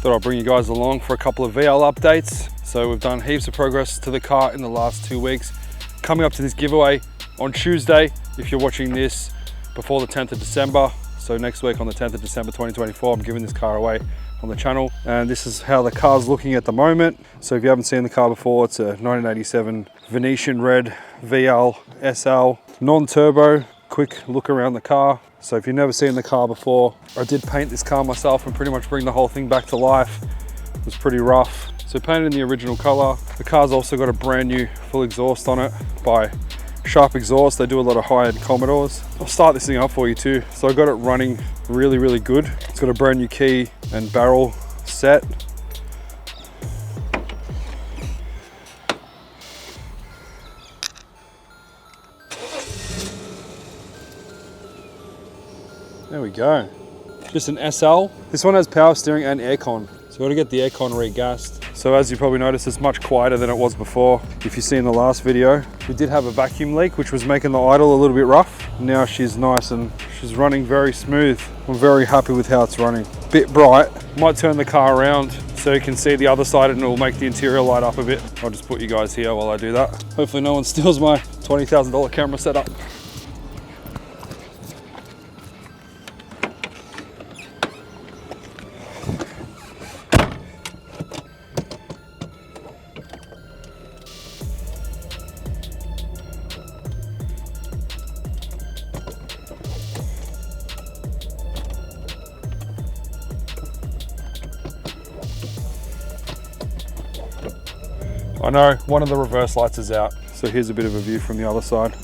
Thought I'd bring you guys along for a couple of VL updates. So we've done heaps of progress to the car in the last 2 weeks. Coming up to this giveaway on Tuesday, if you're watching this before the 10th of December. So next week on the 10th of December 2024, I'm giving this car away on the channel. And this is how the car's looking at the moment. So if you haven't seen the car before, it's a 1987 Venetian red VL SL, non-turbo. Quick look around the car. So if you've never seen the car before, I did paint this car myself and pretty much bring the whole thing back to life. It was pretty rough. So painted in the original color. The car's also got a brand new full exhaust on it by Sharp Exhaust. They do a lot of high-end Commodores. I'll start this thing up for you too. So I got it running really, really good. It's got a brand new key and barrel set. There we go. Just an SL. This one has power steering and aircon. So we've got to get the aircon re-gassed. So as you probably noticed, it's much quieter than it was before. If you've seen the last video, we did have a vacuum leak, which was making the idle a little bit rough. Now she's nice and she's running very smooth. I'm very happy with how it's running. Bit bright. Might turn the car around so you can see the other side and it will make the interior light up a bit. I'll just put you guys here while I do that. Hopefully no one steals my $20,000 camera setup. I know, one of the reverse lights is out. So here's a bit of a view from the other side.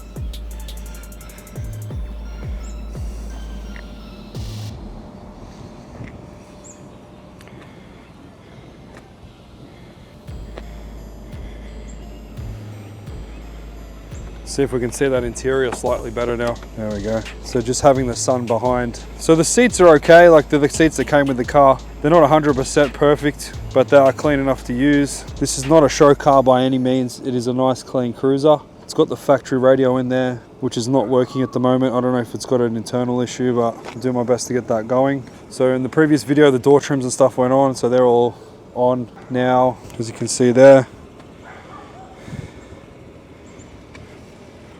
See if we can see that interior slightly better now. There we go. So just having the sun behind. So the seats are okay, like they're the seats that came with the car. They're not 100% perfect, but they are clean enough to use. This is not a show car by any means. It is a nice clean cruiser. It's got the factory radio in there, which is not working at the moment. I don't know if it's got an internal issue, but I'll do my best to get that going. So in the previous video, the door trims and stuff went on, so they're all on now, as you can see there.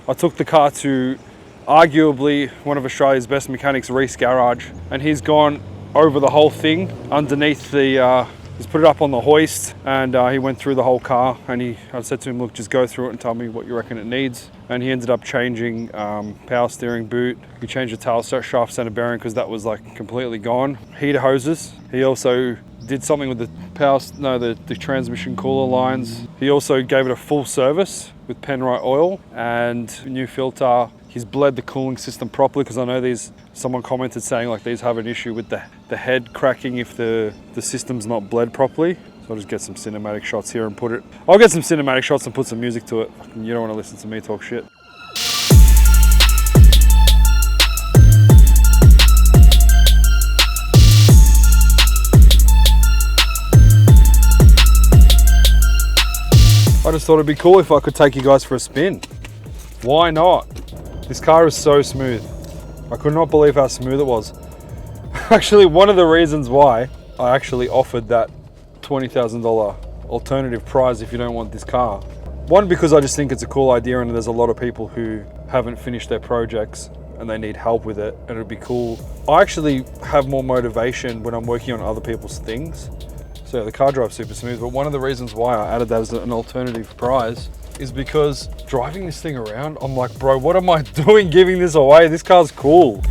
I took the car to arguably one of Australia's best mechanics, Reese Garage, and he's gone over the whole thing underneath the, he's put it up on the hoist, and he went through the whole car, and I said to him, look, just go through it and tell me what you reckon it needs. And he ended up changing power steering boot. We changed the tail shaft center bearing because that was like completely gone. Heater hoses. He also did something with the transmission cooler lines. He also gave it a full service with Penrite oil and a new filter. He's bled the cooling system properly, because I know someone commented saying like these have an issue with the head cracking if the system's not bled properly. So I'll just get some cinematic shots here and I'll get some cinematic shots and put some music to it. You don't want to listen to me talk shit. I just thought it'd be cool if I could take you guys for a spin. Why not? This car is so smooth. I could not believe how smooth it was. Actually, one of the reasons why I actually offered that $20,000 alternative prize if you don't want this car. One, because I just think it's a cool idea and there's a lot of people who haven't finished their projects and they need help with it, and it'd be cool. I actually have more motivation when I'm working on other people's things. So the car drives super smooth, but one of the reasons why I added that as an alternative prize is because driving this thing around, I'm like, bro, what am I doing giving this away? This car's cool.